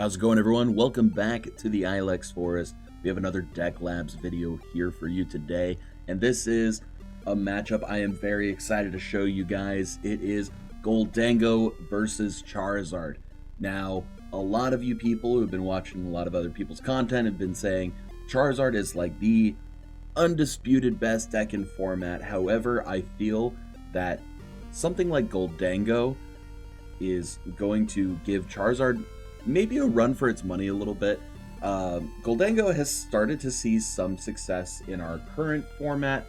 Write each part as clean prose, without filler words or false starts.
How's it going, everyone? Welcome back to the Ilex Forest. We have another Deck Labs video here for you today, and this is a matchup I am very excited to show you guys. It is Gholdengo versus Charizard. Now, a lot of you people who have been watching a lot of other people's content have been saying Charizard is like the undisputed best deck in format. However, I feel that something like Gholdengo is going to give Charizard maybe a run for its money a little bit. Gholdengo has started to see some success in our current format,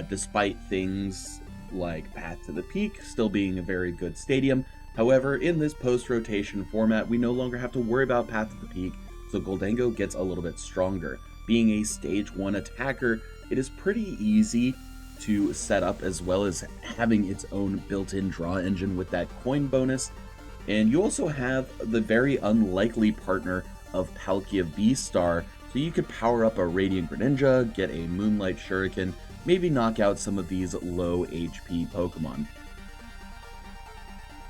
despite things like Path to the Peak still being a very good stadium. However, in this post-rotation format, we no longer have to worry about Path to the Peak, so Gholdengo gets a little bit stronger. Being a Stage 1 attacker, it is pretty easy to set up, as well as having its own built-in draw engine with that coin bonus. And you also have the very unlikely partner of Palkia V-Star, so you could power up a Radiant Greninja, get a Moonlight Shuriken, maybe knock out some of these low HP Pokemon.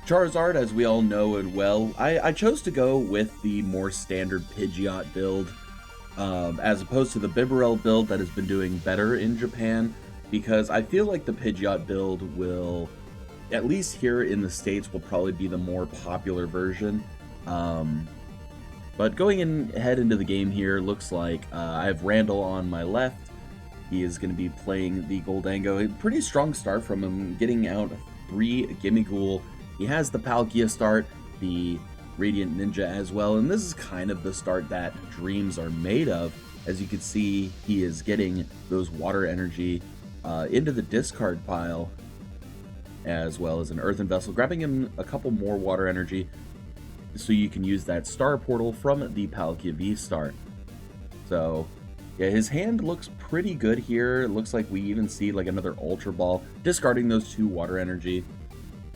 Charizard, as we all know and well, I chose to go with the more standard Pidgeot build, as opposed to the Bibarel build that has been doing better in Japan, because I feel like the Pidgeot build will, at least here in the States, will probably be the more popular version. But going ahead into the game here, looks like I have Randall on my left. He is going to be playing the Gholdengo. A pretty strong start from him, getting out 3 Gimmighoul. He has the Palkia start, the Radiant Ninja as well, and this is kind of the start that dreams are made of. As you can see, he is getting those water energy into the discard pile, as well as an Earthen Vessel, grabbing him a couple more water energy so you can use that Star Portal from the Palkia V-Star. So, yeah, his hand looks pretty good here. It looks like we even see like another Ultra Ball, discarding those 2 water energy.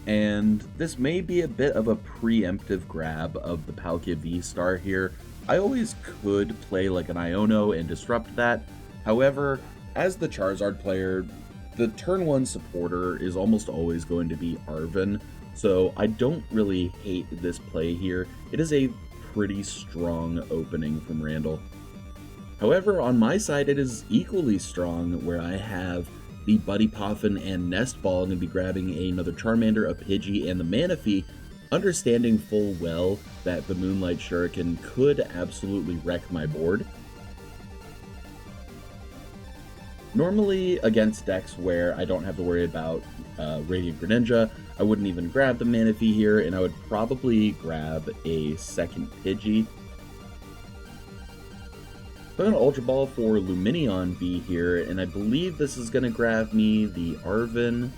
And this may be a bit of a preemptive grab of the Palkia V-Star here. I always could play like an Iono and disrupt that. However, as the Charizard player, the turn 1 supporter is almost always going to be Arven, so I don't really hate this play here. It is a pretty strong opening from Randall. However, on my side, it is equally strong, where I have the Buddy Poffin and Nest Ball. I'm going to be grabbing another Charmander, a Pidgey, and the Manaphy, understanding full well that the Moonlight Shuriken could absolutely wreck my board. Normally, against decks where I don't have to worry about Radiant Greninja, I wouldn't even grab the Manaphy here, and I would probably grab a second Pidgey. So I'm going to Ultra Ball for Lumineon V here, and I believe this is going to grab me the Arven.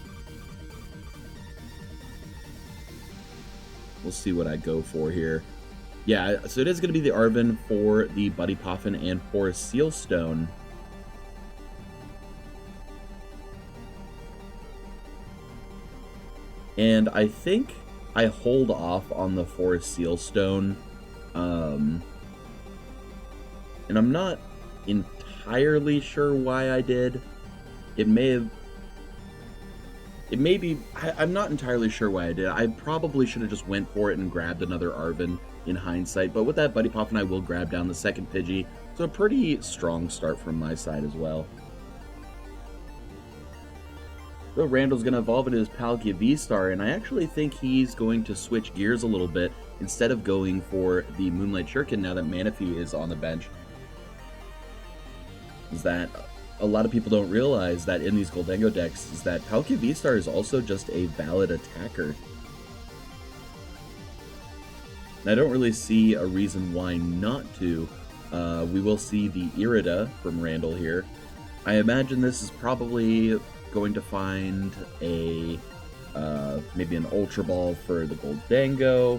We'll see what I go for here. Yeah, so it is going to be the Arven for the Buddy Poffin and for a Seal Stone. And I think I hold off on the Forest Seal Stone, and I'm not entirely sure why I did. I'm not entirely sure why I did. I probably should have just went for it and grabbed another Arven in hindsight, but with that Buddy Poffin, I will grab down the second Pidgey, so a pretty strong start from my side as well. So Randall's going to evolve into his Palkia V-Star, and I actually think he's going to switch gears a little bit instead of going for the Moonlight Shuriken now that Manaphy is on the bench. Is that a lot of people don't realize that in these Gholdengo decks is that Palkia V-Star is also just a valid attacker. And I don't really see a reason why not to. We will see the Irida from Randall here. I imagine this is probably going to find a maybe an Ultra Ball for the Gholdengo.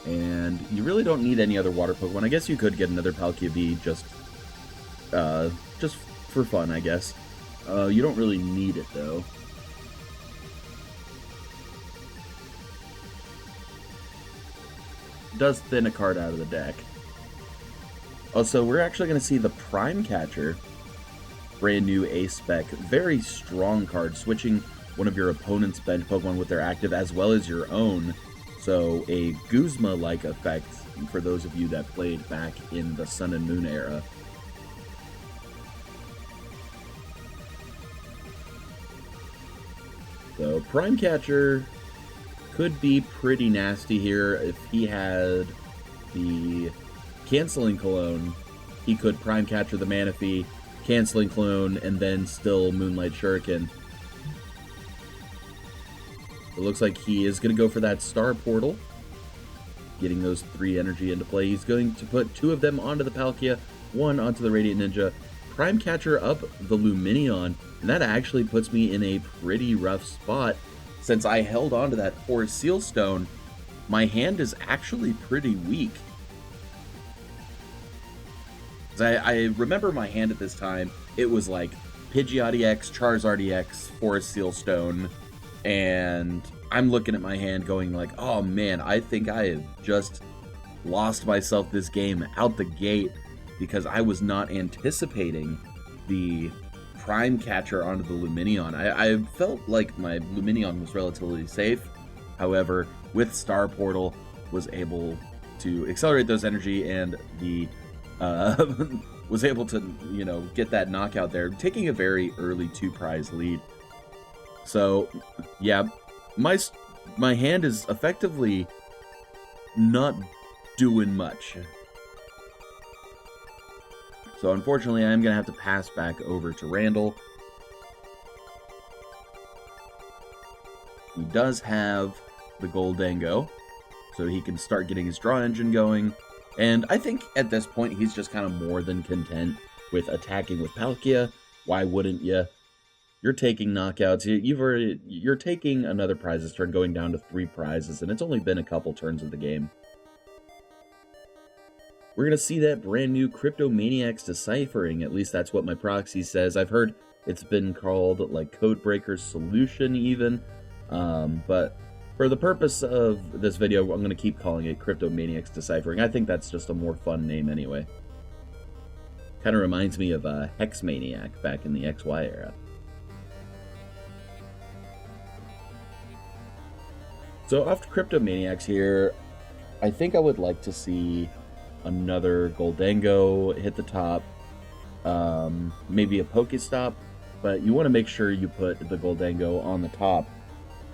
And you really don't need any other water Pokemon. I guess you could get another Palkia V just for fun, I guess. You don't really need it though. It does thin a card out of the deck. Also, we're actually going to see the Prime Catcher, brand new A-Spec, very strong card, switching one of your opponent's bench Pokemon with their active as well as your own. So a Guzma-like effect for those of you that played back in the Sun and Moon era. So Prime Catcher could be pretty nasty here. If he had the Canceling Cologne, he could Prime Catcher the Manaphy, Canceling Clone, and then still Moonlight Shuriken. It looks like he is going to go for that Star Portal, getting those 3 energy into play. He's going to put 2 of them onto the Palkia, 1 onto the Radiant Ninja, Prime Catcher up the Lumineon, and that actually puts me in a pretty rough spot. Since I held on to that 4 Seal Stone, my hand is actually pretty weak. I remember my hand at this time, it was like Pidgeot EX, Charizard EX, Forest Seal Stone, and I'm looking at my hand going like, oh man, I think I have just lost myself this game out the gate because I was not anticipating the Prime Catcher onto the Lumineon. I felt like my Lumineon was relatively safe. However, with Star Portal, was able to accelerate those energy and the was able to, you know, get that knockout there, taking a very early 2-prize lead. So, yeah, my hand is effectively not doing much. So unfortunately, I'm going to have to pass back over to Randall. He does have the Gholdengo, so he can start getting his draw engine going. And I think at this point, he's just kind of more than content with attacking with Palkia. Why wouldn't you? You're taking knockouts. You're taking another prize's turn, going down to 3 prizes, and it's only been a couple turns of the game. We're going to see that brand new Cryptomaniac's Deciphering. At least that's what my proxy says. I've heard it's been called like Codebreaker's Solution even. But for the purpose of this video, I'm going to keep calling it Cryptomaniac's Deciphering. I think that's just a more fun name anyway. Kind of reminds me of Hexmaniac back in the XY era. So after Cryptomaniacs here, I think I would like to see another Gholdengo hit the top, maybe a Pokestop, but you want to make sure you put the Gholdengo on the top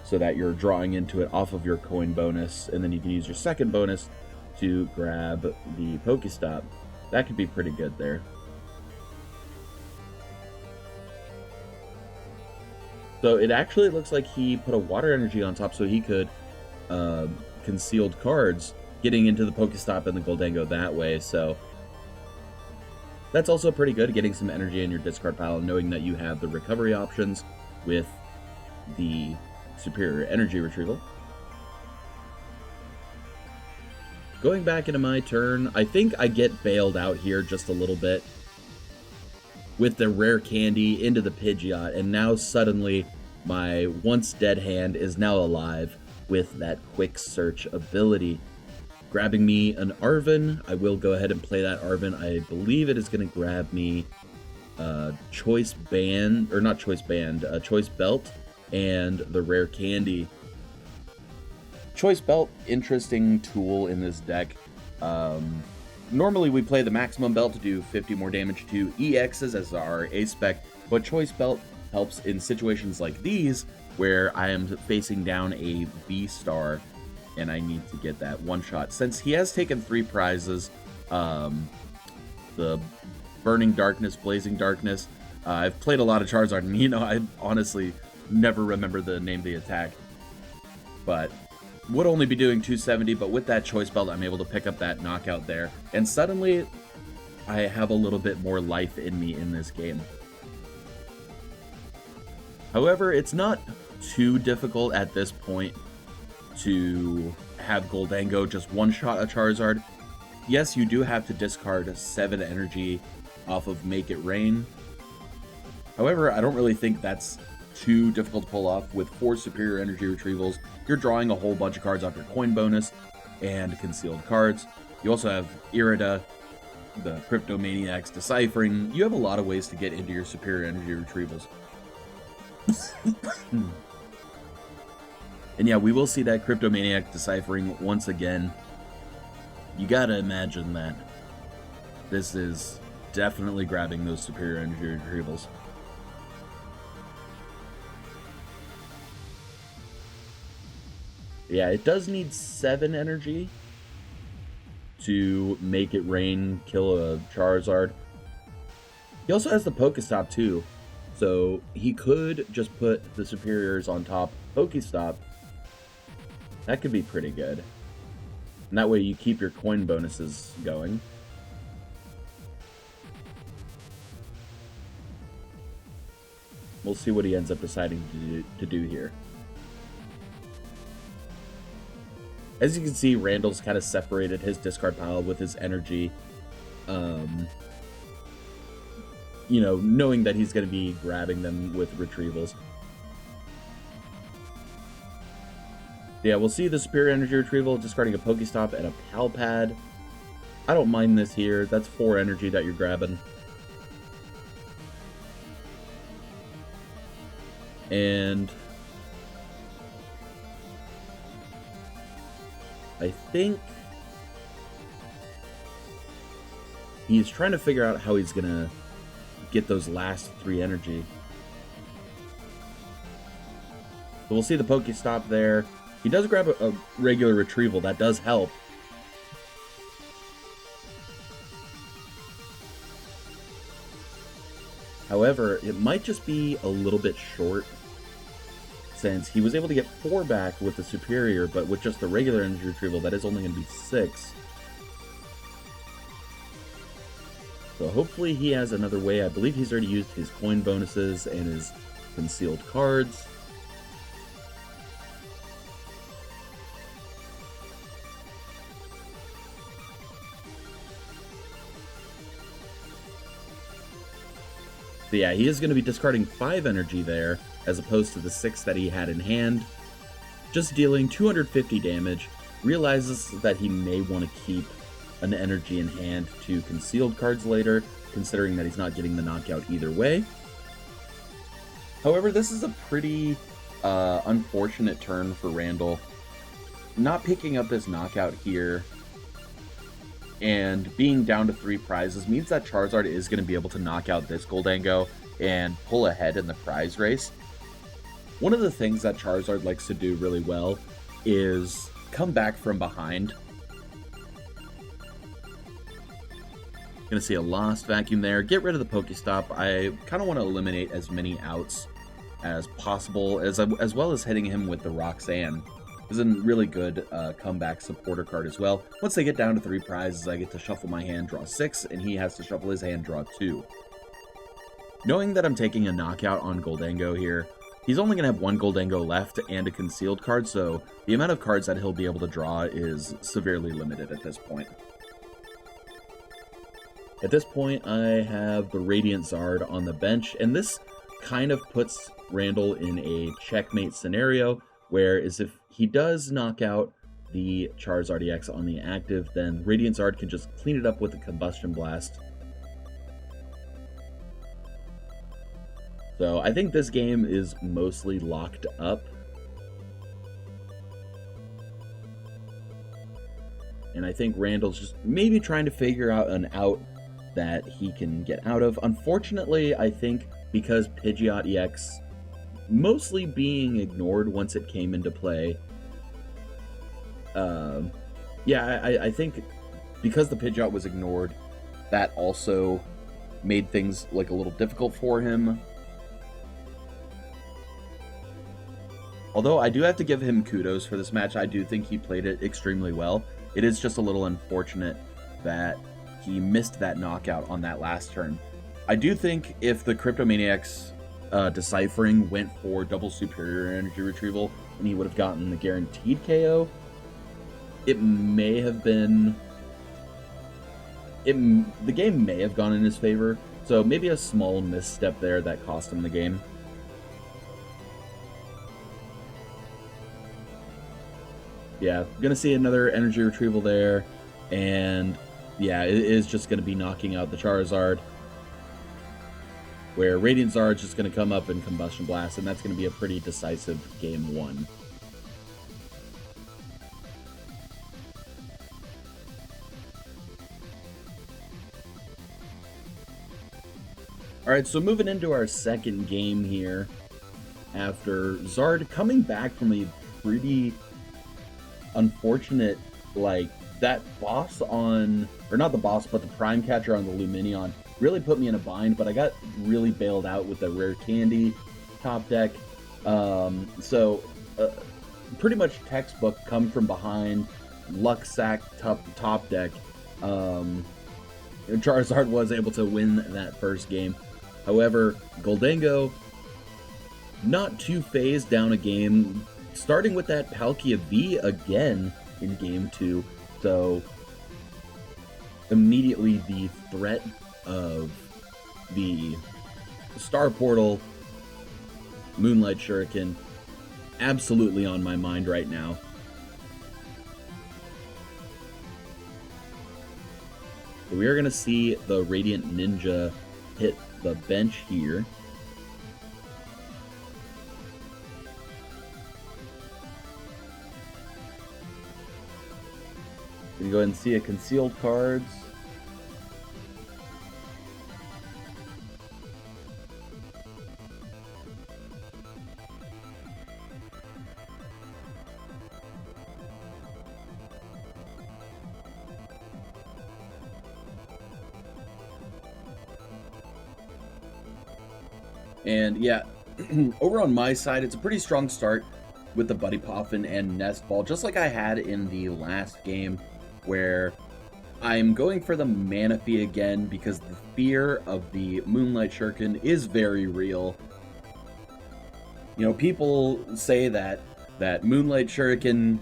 so that you're drawing into it off of your coin bonus, and then you can use your second bonus to grab the Pokestop. That could be pretty good there. So it actually looks like he put a water energy on top so he could concealed cards, getting into the Pokestop and the Gholdengo that way. So that's also pretty good, getting some energy in your discard pile and knowing that you have the recovery options with the superior energy retrieval. Going back into my turn, I think I get bailed out here just a little bit with the rare candy into the Pidgeot, and now suddenly my once dead hand is now alive with that quick search ability. Grabbing me an Arven, I will go ahead and play that Arven. I believe it is going to grab me Choice Band, or not Choice Band, Choice Belt and the rare candy. Choice Belt, interesting tool in this deck. Normally we play the maximum belt to do 50 more damage to EXs as our A-spec, but Choice Belt helps in situations like these where I am facing down a B-star and I need to get that one shot. Since he has taken 3 prizes, the Burning Darkness, Blazing Darkness, I've played a lot of Charizard, and you know, I honestly never remember the name of the attack, but would only be doing 270, but with that Choice Belt, I'm able to pick up that knockout there, and suddenly I have a little bit more life in me in this game. However, it's not too difficult at this point to have Gholdengo just one-shot a Charizard. Yes, you do have to discard 7 energy off of Make It Rain. However, I don't really think that's too difficult to pull off. With 4 superior energy retrievals, you're drawing a whole bunch of cards off your coin bonus and concealed cards. You also have Irida, the Cryptomaniac's Deciphering. You have a lot of ways to get into your superior energy retrievals. And yeah, we will see that Cryptomaniac deciphering once again. You gotta imagine that this is definitely grabbing those superior energy retrievals. Yeah, it does need 7 energy to make it rain, kill a Charizard. He also has the Pokestop too, so he could just put the superiors on top Pokestop. That could be pretty good. And that way you keep your coin bonuses going. We'll see what he ends up deciding to do here. As you can see, Randall's kind of separated his discard pile with his energy. You know, knowing that he's going to be grabbing them with retrievals. Yeah, we'll see the Superior Energy Retrieval discarding a Pokestop and a Pal Pad. I don't mind this here. That's 4 energy that you're grabbing. And I think he's trying to figure out how he's going to get those last 3 energy. So we'll see the Pokestop there. He does grab a regular retrieval. That does help. However, it might just be a little bit short, since he was able to get 4 back with the Superior, but with just the regular energy retrieval, that is only going to be 6. So hopefully he has another way. I believe he's already used his coin bonuses and his concealed cards. So yeah, he is going to be discarding 5 energy there, as opposed to the 6 that he had in hand. Just dealing 250 damage. Realizes that he may want to keep an energy in hand to concealed cards later, considering that he's not getting the knockout either way. However, this is a pretty unfortunate turn for Randall. Not picking up this knockout here and being down to 3 prizes means that Charizard is going to be able to knock out this Gholdengo and pull ahead in the prize race. One of the things that Charizard likes to do really well is come back from behind. Gonna see a Lost Vacuum there. Get rid of the Pokestop. I kind of want to eliminate as many outs as possible, as well as hitting him with the Roxanne. This is a really good comeback supporter card as well. Once they get down to 3 prizes, I get to shuffle my hand, draw 6, and he has to shuffle his hand, draw 2. Knowing that I'm taking a knockout on Gholdengo here, he's only going to have 1 Gholdengo left and a concealed card, so the amount of cards that he'll be able to draw is severely limited at this point. At this point, I have the Radiant Zard on the bench, and this kind of puts Randall in a checkmate scenario, where as if he does knock out the Charizard EX on the active, then Radiant Zard can just clean it up with a Combustion Blast. So I think this game is mostly locked up. And I think Randall's just maybe trying to figure out an out that he can get out of. Unfortunately, I think because Pidgeot EX mostly being ignored once it came into play. I think because the Pidgeot was ignored, that also made things like a little difficult for him. Although I do have to give him kudos for this match. I do think he played it extremely well. It is just a little unfortunate that he missed that knockout on that last turn. I do think if the Cryptomaniac's deciphering went for double superior energy retrieval and he would have gotten the guaranteed KO, it may have been the game may have gone in his favor. So maybe a small misstep there that cost him the game. Yeah, gonna see another energy retrieval there, and yeah, it is just gonna be knocking out the Charizard, where Radiant Zard's just going to come up and Combustion Blast, and that's going to be a pretty decisive game 1. All right, so moving into our second game here, after Zard coming back from a pretty unfortunate, like, that boss on, or not the boss, but the Prime Catcher on the Luminion really put me in a bind, but I got really bailed out with the Rare Candy top deck. So pretty much textbook, come from behind, luck sack top deck. Charizard was able to win that first game. However, Gholdengo, not too phased down a game, starting with that Palkia V again in game 2. So immediately the threat of the Star Portal, Moonlight Shuriken, absolutely on my mind right now. We are going to see the Radiant Ninja hit the bench here. We go ahead and see a concealed cards. And yeah, over on my side, it's a pretty strong start with the Buddy Poffin and Nest Ball, just like I had in the last game, where I'm going for the Manaphy again because the fear of the Moonlight Shuriken is very real. You know, people say that Moonlight Shuriken,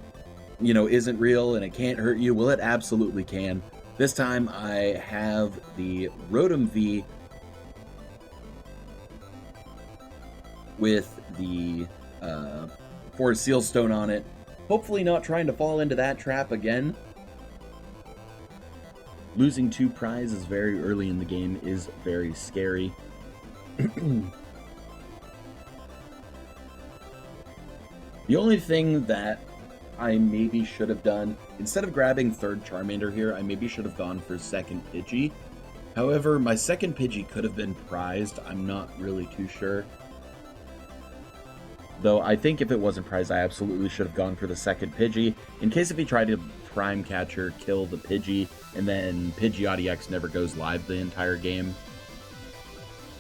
you know, isn't real and it can't hurt you. Well, it absolutely can. This time I have the Rotom V with the Forest Seal Stone on it. Hopefully not trying to fall into that trap again. Losing 2 prizes very early in the game is very scary. The only thing that I maybe should have done, instead of grabbing third Charmander here, I maybe should have gone for second Pidgey. However, my second Pidgey could have been prized. I'm not really too sure. Though I think if it wasn't prized, I absolutely should have gone for the second Pidgey, in case if he tried to Prime Catcher, kill the Pidgey, and then Pidgeotty X never goes live the entire game.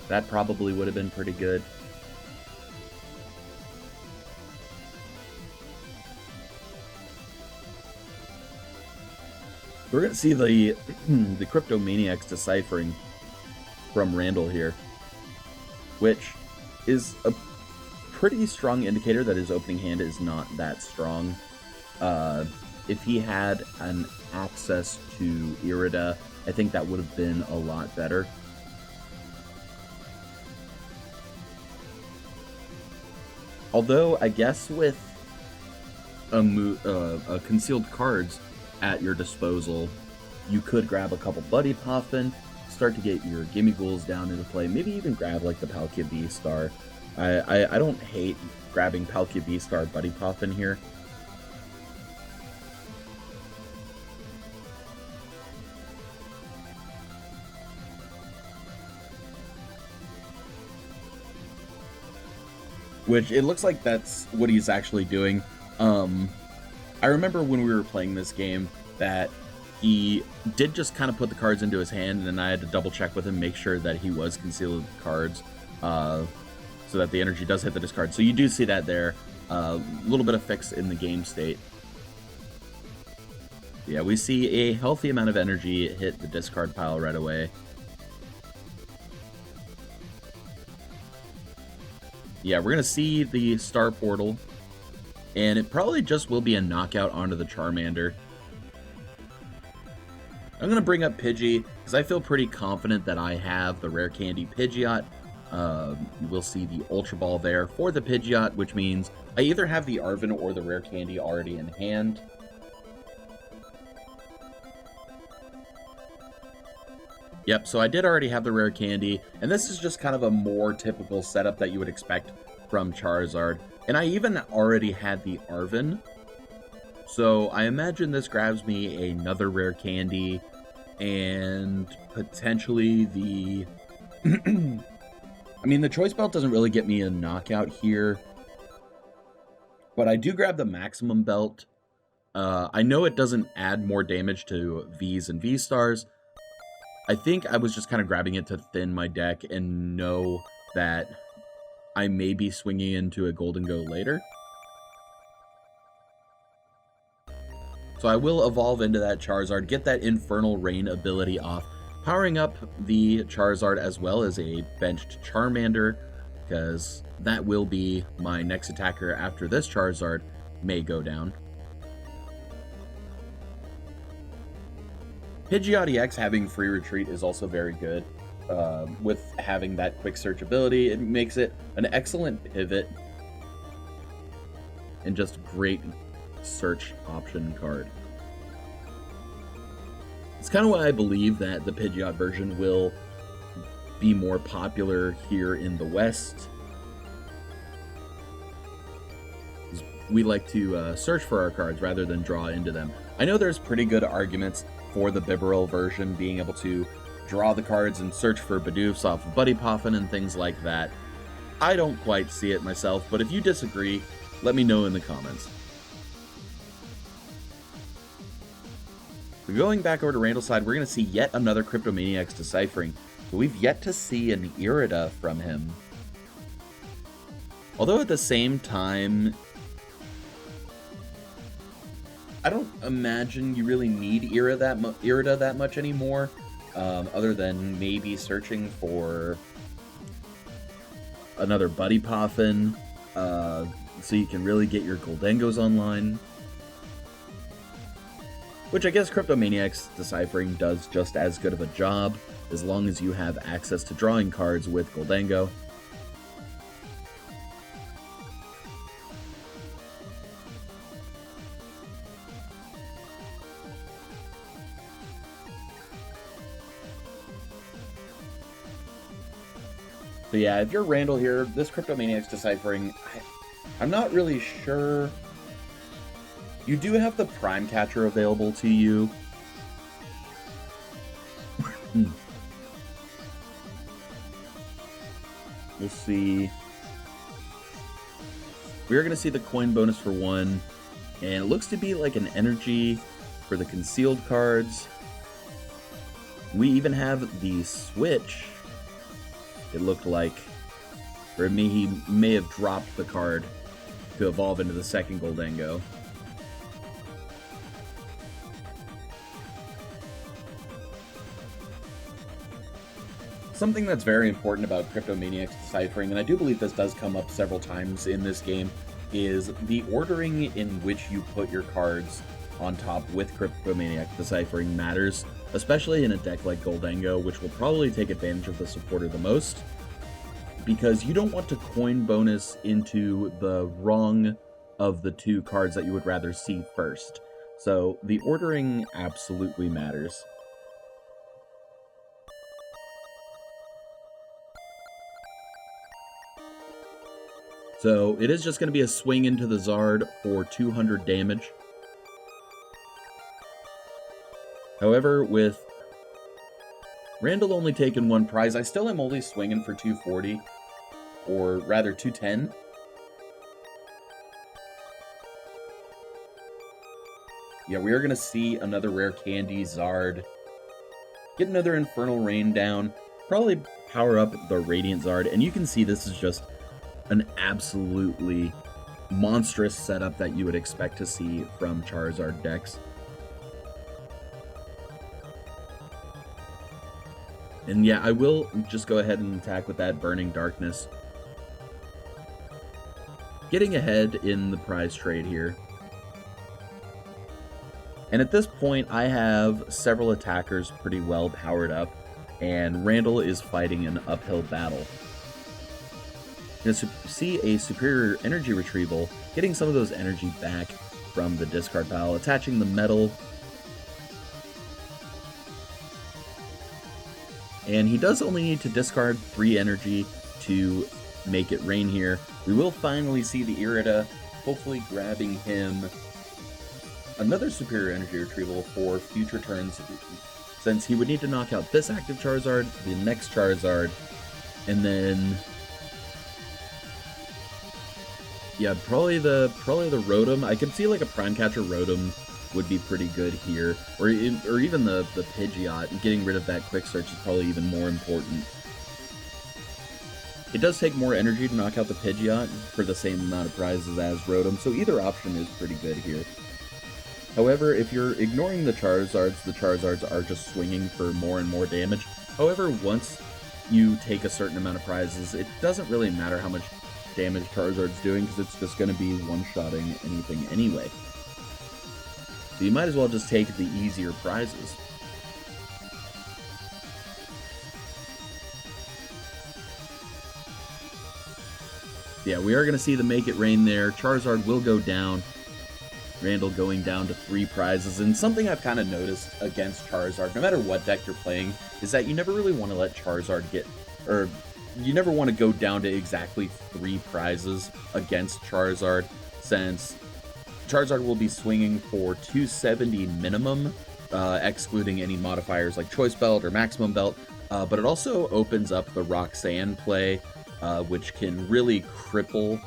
That probably would have been pretty good. We're going to see the Cryptomaniacs deciphering from Randall here, which is a pretty strong indicator that his opening hand is not that strong. If he had an access to Irida, I think that would have been a lot better. Although, I guess with a concealed cards at your disposal, you could grab a couple Buddy Poffin, start to get your Gimmighouls down into play, maybe even grab like the Palkia V-Star. I don't hate grabbing Palkia V-Star Buddy Poffin here. Which, it looks like that's what he's actually doing. I remember when we were playing this game that he did just kind of put the cards into his hand, and then I had to double check with him, make sure that he was concealed cards, so that the energy does hit the discard. So you do see that there. A little bit of fix in the game state. Yeah, we see a healthy amount of energy hit the discard pile right away. Yeah, we're going to see the Star Portal, and it probably just will be a knockout onto the Charmander. I'm going to bring up Pidgey, because I feel pretty confident that I have the Rare Candy Pidgeot. We'll see the Ultra Ball there for the Pidgeot, which means I either have the Arven or the Rare Candy already in hand. Yep, so I did already have the Rare Candy, and this is just kind of a more typical setup that you would expect from Charizard. And I even already had the Arven, so I imagine this grabs me another Rare Candy, and potentially the I mean, the choice belt doesn't really get me a knockout here, but I do grab the maximum belt. I know it doesn't add more damage to Vs and V-stars. I think I was just kind of grabbing it to thin my deck and know that I may be swinging into a Gholdengo later. So I will evolve into that Charizard, get that Infernal Rain ability off, powering up the Charizard as well as a benched Charmander, because that will be my next attacker after this Charizard may go down. Pidgeot EX having free retreat is also very good. With having that quick search ability, it makes it an excellent pivot and just great search option card. It's kind of why I believe that the Pidgeot version will be more popular here in the West. We like to search for our cards rather than draw into them. I know there's pretty good arguments for the Bibarel version being able to draw the cards and search for Bidoofs off of Buddy Poffin and things like that. I don't quite see it myself, but if you disagree, let me know in the comments. Going back over to Randall's side, we're going to see yet another Cryptomaniac's Deciphering, but we've yet to see an Irida from him. Although at the same time, I don't imagine you really need Irida that much anymore, other than maybe searching for another Buddy Poffin, so you can really get your Gholdengos online. Which I guess Cryptomaniac's Deciphering does just as good of a job, as long as you have access to drawing cards with Gholdengo. So yeah, if you're Randall here, this Cryptomaniac's Deciphering, I'm not really sure. You do have the Prime Catcher available to you. We'll see. We're going to see the coin bonus for 1, and it looks to be like an energy for the concealed cards. We even have the switch. It looked like, for me, he may have dropped the card to evolve into the second Gholdengo. Something that's very important about Cryptomaniac's Deciphering, and I do believe this does come up several times in this game, is the ordering in which you put your cards on top with Cryptomaniac's Deciphering matters, especially in a deck like Gholdengo, which will probably take advantage of the supporter the most, because you don't want to coin bonus into the wrong of the two cards that you would rather see first. So the ordering absolutely matters. So it is just going to be a swing into the Zard for 200 damage. However, with Randall only taking 1 prize, I still am only swinging for 240, or rather 210. Yeah, we are going to see another Rare Candy Zard. Get another Infernal Rain down. Probably power up the Radiant Zard, and you can see this is just an absolutely monstrous setup that you would expect to see from Charizard decks. And yeah, I will just go ahead and attack with that Burning Darkness. Getting ahead in the prize trade here. And at this point, I have several attackers pretty well powered up, and Randall is fighting an uphill battle. You're going to see a superior energy retrieval, getting some of those energy back from the discard pile, attaching the metal. And he does only need to discard 3 energy to make it rain here. We will finally see the Irida, hopefully grabbing him another superior energy retrieval for future turns, since he would need to knock out this active Charizard, the next Charizard, and then Yeah, probably the Rotom. I could see like a Prime Catcher Rotom would be pretty good here, or even the Pidgeot. Getting rid of that Quick Search is probably even more important. It does take more energy to knock out the Pidgeot for the same amount of prizes as Rotom, so either option is pretty good here. However, if you're ignoring the Charizards are just swinging for more and more damage. However, once you take a certain amount of prizes, it doesn't really matter how much damage Charizard's doing, because it's just going to be one-shotting anything anyway. So you might as well just take the easier prizes. Yeah, we are going to see the Make It Rain there. Charizard will go down. Randall going down to 3 prizes. And something I've kind of noticed against Charizard, no matter what deck you're playing, is that you never really want to let Charizard get, or you never want to go down to exactly 3 prizes against Charizard, since Charizard will be swinging for 270 minimum, excluding any modifiers like Choice Belt or Maximum Belt, but it also opens up the Roxanne play, which can really cripple,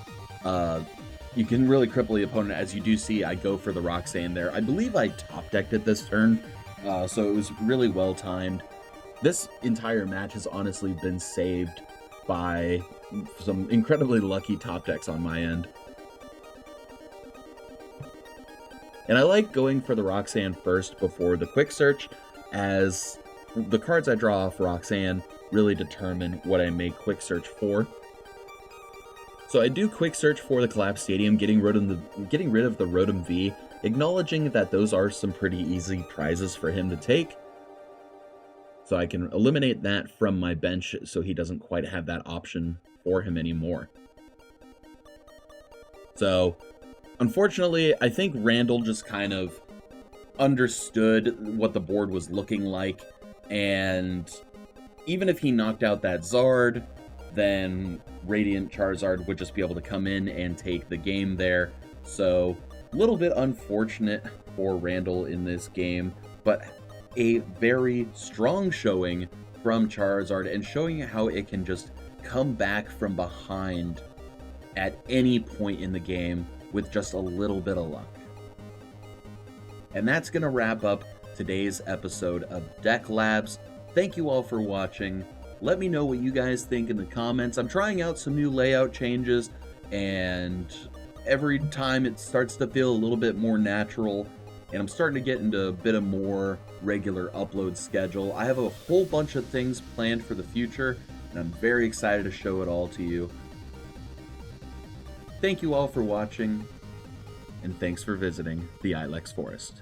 you can really cripple the opponent. As you do see, I go for the Roxanne there. I believe I top decked it this turn, so it was really well timed. This entire match has honestly been saved by some incredibly lucky top decks on my end. And I like going for the Roxanne first before the Quick Search, as the cards I draw off Roxanne really determine what I make Quick Search for. So I do Quick Search for the Collapsed Stadium, getting rid of the Rotom V, acknowledging that those are some pretty easy prizes for him to take. So I can eliminate that from my bench so he doesn't quite have that option for him anymore. So unfortunately, I think Randall just kind of understood what the board was looking like, and even if he knocked out that Zard, then Radiant Charizard would just be able to come in and take the game there. So a little bit unfortunate for Randall in this game, but a very strong showing from Charizard, and showing how it can just come back from behind at any point in the game with just a little bit of luck. And that's going to wrap up today's episode of Deck Labs. Thank you all for watching. Let me know what you guys think in the comments. I'm trying out some new layout changes, and every time it starts to feel a little bit more natural, and I'm starting to get into a bit of more regular upload schedule. I have a whole bunch of things planned for the future, and I'm very excited to show it all to you. Thank you all for watching, and thanks for visiting the Ilex Forest.